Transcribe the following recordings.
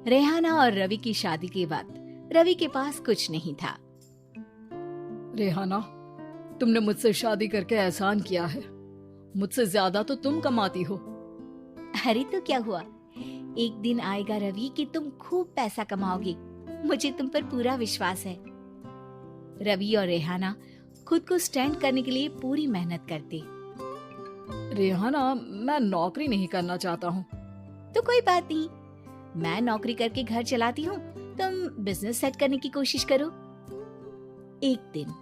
रेहाना और रवि की शादी के वक्त रवि के पास कुछ नहीं था। रेहाना, तुमने मुझसे शादी करके एहसान किया है। मुझसे ज्यादा तो तुम कमाती हो। अरे तो क्या हुआ, एक दिन आएगा रवि कि तुम खूब पैसा कमाओगे। मुझे तुम पर पूरा विश्वास है। रवि और रेहाना खुद को स्टैंड करने के लिए पूरी मेहनत करते। रेहाना, मैं नौकरी नहीं करना चाहता हूँ। तो कोई बात नहीं, मैं नौकरी करके घर चलाती हूँ, तुम बिजनेस सेट करने की कोशिश करो। एक दिन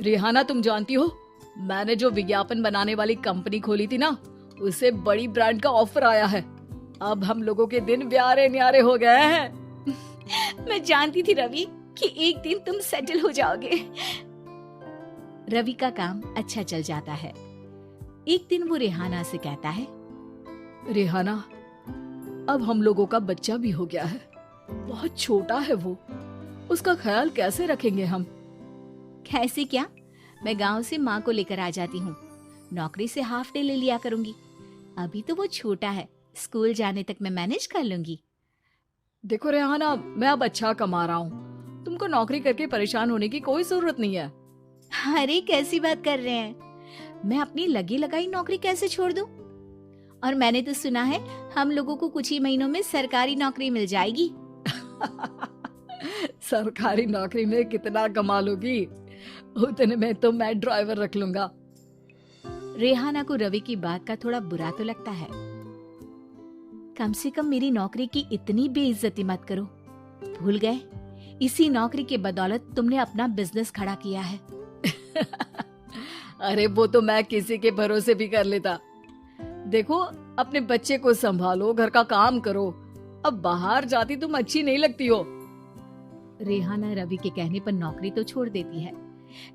रेहाना, तुम जानती हो, मैंने जो विज्ञापन बनाने वाली कंपनी खोली थी ना, उसे बड़ी ब्रांड का ऑफर आया है। अब हम लोगों के दिन प्यारे न्यारे हो गए हैं। मैं जानती थी रवि कि एक दिन तुम सेटल हो जाओगे। रवि का काम अच्छा चल जाता है। एक दिन वो रेहाना से कहता है, रेहाना, अब हम लोगों का बच्चा भी हो गया है। बहुत छोटा है वो, उसका ख्याल कैसे रखेंगे हम? कैसे क्या, मैं गांव से माँ को लेकर आ जाती हूँ। नौकरी से हाफ डे ले लिया करूंगी। अभी तो वो छोटा है, स्कूल जाने तक मैं मैनेज कर लूंगी। देखो रेहाना, मैं अब अच्छा कमा रहा हूँ। तुमको नौकरी करके परेशान होने की कोई जरूरत नहीं है। अरे कैसी बात कर रहे हैं, मैं अपनी लगी लगाई नौकरी कैसे छोड़ दूं? और मैंने तो सुना है हम लोगों को कुछ ही महीनों में सरकारी नौकरी मिल जाएगी। सरकारी नौकरी में कितना कमा लोगी? उतने में तो मैं ड्राइवर रख लूंगा। रेहाना को रवि की बात का थोड़ा बुरा तो लगता है। कम से कम मेरी नौकरी की इतनी बेइज्जती मत करो। भूल गए, इसी नौकरी के बदौलत तुमने अपना बिजनेस खड़ा किया है। अरे वो तो मैं किसी के भरोसे भी कर लेता। देखो, अपने बच्चे को संभालो, घर का काम करो। अब बाहर जाती तुम अच्छी नहीं लगती हो। रेहाना रवि के कहने पर नौकरी तो छोड़ देती है,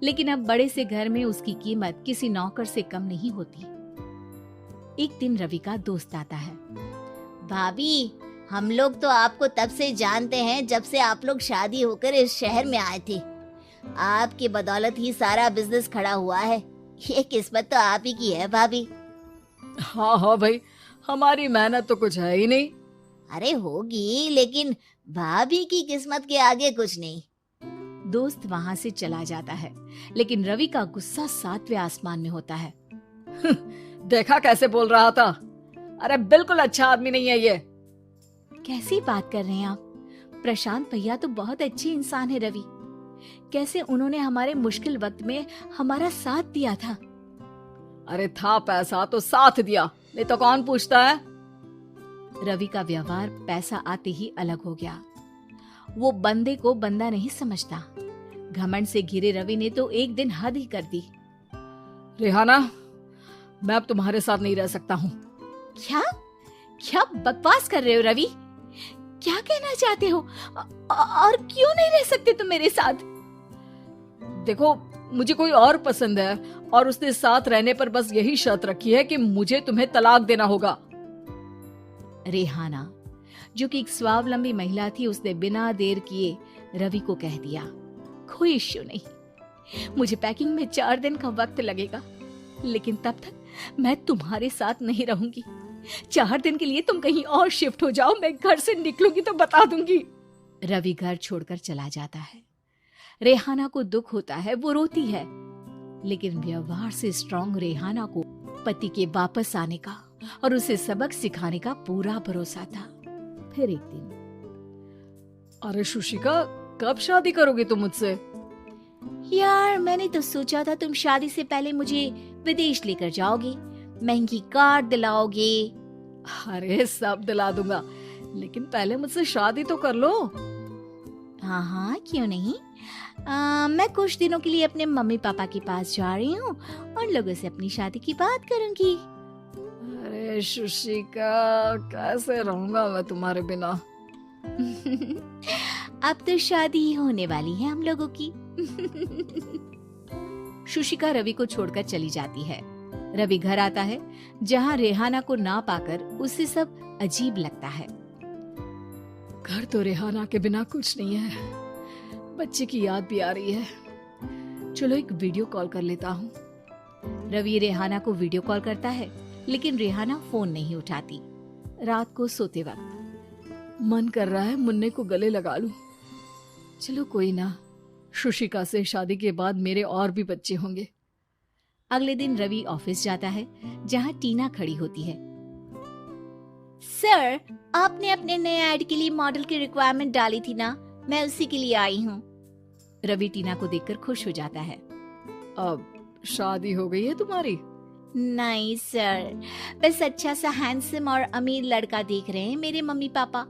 लेकिन अब बड़े से घर में उसकी कीमत किसी नौकर से कम नहीं होती। एक दिन रवि का दोस्त आता है। भाभी, हम लोग तो आपको तब से जानते हैं जब से आप लोग शादी होकर इस शहर में आए थे। आपकी बदौलत ही सारा बिजनेस खड़ा हुआ है। ये किस्मत तो आप ही की है भाभी। हाँ हाँ भाई, हमारी मेहनत तो कुछ है ही नहीं। अरे होगी, लेकिन भाभी की किस्मत के आगे कुछ नहीं। दोस्त वहां से चला जाता है, लेकिन रवि का गुस्सा 7वें आसमान में होता है। देखा कैसे बोल रहा था? अरे बिल्कुल अच्छा आदमी नहीं है ये। कैसी बात कर रहे हैं आप? प्रशांत भैया तो बहुत अच्छे इंसान है रवि। कैसे उन्होंने हमारे मुश्किल वक्त में हमारा साथ दिया था। अरे था पैसा तो साथ दिया, नहीं तो कौन पूछता है? रवि का व्यवहार पैसा आते ही अलग हो गया। वो बंदे को बंदा नहीं समझता। घमंड से घिरे रवि ने तो एक दिन हद ही कर दी। रेहाना, मैं अब तुम्हारे साथ नहीं रह सकता हूँ। क्या क्या बकवास कर रहे हो रवि? क्या कहना चाहते हो? और क्यों नहीं रह सकते तुम मेरे साथ? देखो, मुझे कोई और पसंद है और उसने साथ रहने पर बस यही शर्त रखी है कि मुझे तुम्हें तलाक देना होगा। रेहाना, जो कि एक स्वावलंबी महिला थी, उसने बिना देर किए रवि को कह दिया, कोई इश्यू नहीं, मुझे पैकिंग में 4 दिन का वक्त लगेगा, लेकिन तब तक मैं तुम्हारे साथ नहीं रहूंगी। 4 दिन के लिए तुम कहीं और शिफ्ट हो जाओ, मैं घर से निकलूंगी तो बता दूंगी। रवि घर छोड़कर चला जाता है। रेहाना को दुख होता है, वो रोती है, लेकिन व्यवहार से स्ट्रांग रेहाना को पति के वापस आने का और उसे सबक सिखाने का पूरा भरोसा था। फिर एक दिन, अरे शुशिका, कब शादी करोगी तुम मुझसे? यार मैंने तो सोचा था तुम शादी से पहले मुझे विदेश लेकर जाओगे, महंगी कार दिलाओगे। अरे सब दिला दूंगा, लेकिन पहले मुझसे शादी तो कर लो। हाँ हाँ, क्यों नहीं। मैं कुछ दिनों के लिए अपने मम्मी पापा के पास जा रही हूँ और लोगों से अपनी शादी की बात करूंगी। अरे शुशिका, कैसे रहूंगा मैं तुम्हारे बिना? अब तो शादी ही होने वाली है हम लोगों की। शुशिका रवि को छोड़कर चली जाती है। रवि घर आता है, जहाँ रेहाना को ना पाकर उसे सब अजीब लगता है। घर तो रेहाना के बिना कुछ नहीं है, बच्चे की याद भी आ रही है। चलो एक वीडियो कॉल कर लेता हूँ। रवि रेहाना को वीडियो कॉल करता है, लेकिन रेहाना फोन नहीं उठाती। रात को सोते वक्त, मन कर रहा है मुन्ने को गले लगा लूं। चलो कोई ना, शुशिका से शादी के बाद मेरे और भी बच्चे होंगे। अगले दिन रवि ऑफिस जाता है जहाँ टीना खड़ी होती है। सर, आपने अपने नए ऐड के लिए मॉडल की रिक्वायरमेंट डाली थी ना, मैं उसी के लिए आई हूँ। रवि टीना को देखकर खुश हो जाता है। अब शादी हो गई है तुम्हारी? नहीं सर, बस अच्छा सा हैंडसम और अमीर लड़का देख रहे हैं मेरे मम्मी पापा।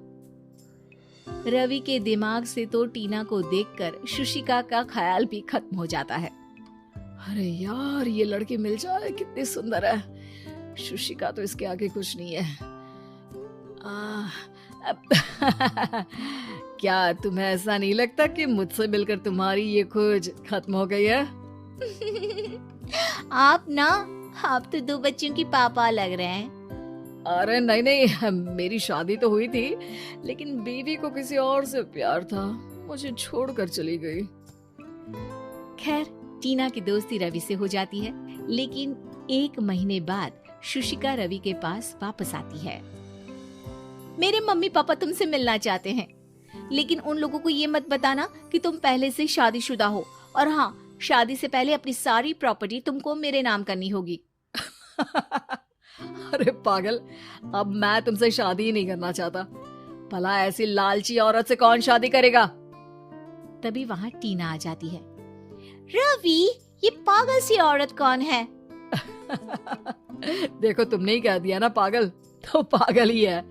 रवि के दिमाग से तो टीना को देखकर शुशिका का ख्याल भी खत्म हो जाता है। अरे यार, ये लड़की मिल जाए कितनी सुंदर है। शुशिका तो इसके आगे कुछ नहीं है। क्या तुम्हें ऐसा नहीं लगता कि मुझसे मिलकर तुम्हारी ये खोज खत्म हो गई है? आप तो 2 बच्चों की पापा लग रहे हैं। अरे नहीं नहीं, मेरी शादी तो हुई थी, लेकिन बीवी को किसी और से प्यार था, मुझे छोड़कर चली गई। खैर, टीना की दोस्ती रवि से हो जाती है, लेकिन 1 महीने बाद शुशिका रवि के पास वापस आती है। मेरे मम्मी पापा तुमसे मिलना चाहते हैं, लेकिन उन लोगों को ये मत बताना कि तुम पहले से शादीशुदा हो, और हाँ, शादी से पहले अपनी सारी प्रॉपर्टी तुमको मेरे नाम करनी होगी। अरे पागल, अब मैं तुमसे शादी ही नहीं करना चाहता। भला ऐसी लालची औरत से कौन शादी करेगा? तभी वहाँ टीना आ जाती है। रवि, ये पागल सी औरत कौन है? देखो, तुमने ही कह दिया ना पागल, तो पागल ही है।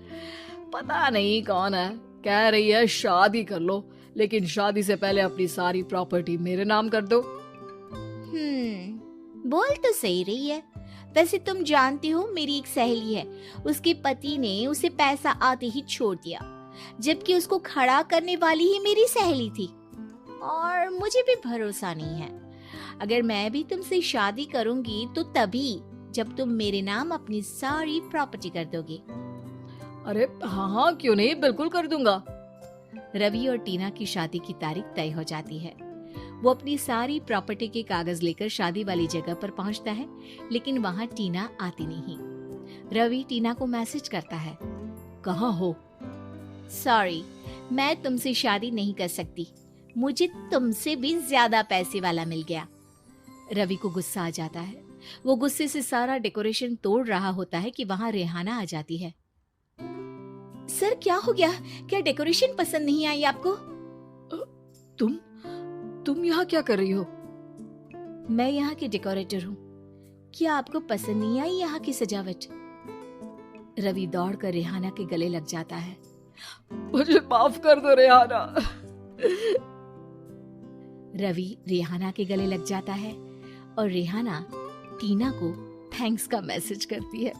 पता नहीं कौन है, कह रही है शादी कर लो, लेकिन शादी से पहले अपनी सारी प्रॉपर्टी मेरे नाम कर दो। बोल तो सही रही है। वैसे तुम जानती हो, मेरी एक सहेली है, उसके पति ने उसे पैसा आते ही छोड़ दिया, जबकि उसको खड़ा करने वाली ही मेरी सहेली थी। और मुझे भी भरोसा नहीं है, अगर मैं भी तुमसे शादी करूंगी तो तभी जब तुम मेरे नाम अपनी सारी प्रॉपर्टी कर दोगे। अरे हाँ, क्यों नहीं, बिल्कुल कर दूंगा। रवि और टीना की शादी की तारीख तय हो जाती है। वो अपनी सारी प्रॉपर्टी के कागज लेकर शादी वाली जगह पर पहुंचता है, लेकिन वहां टीना आती नहीं। रवि टीना को मैसेज करता है, कहाँ हो? सॉरी, मैं तुमसे शादी नहीं कर सकती, मुझे तुमसे भी ज्यादा पैसे वाला मिल गया। रवि को गुस्सा आ जाता है। वो गुस्से से सारा डेकोरेशन तोड़ रहा होता है कि वहां रेहाना आ जाती है। सर, क्या हो गया? क्या डेकोरेशन पसंद नहीं आई आपको? तुम यहाँ क्या कर रही हो? मैं यहाँ की डेकोरेटर हूँ। क्या आपको पसंद नहीं आई यहाँ की सजावट? रवि दौड़कर रेहाना के गले लग जाता है। मुझे माफ कर दो रेहाना। रवि रेहाना के गले लग जाता है और रेहाना टीना को थैंक्स का मैसेज करती है।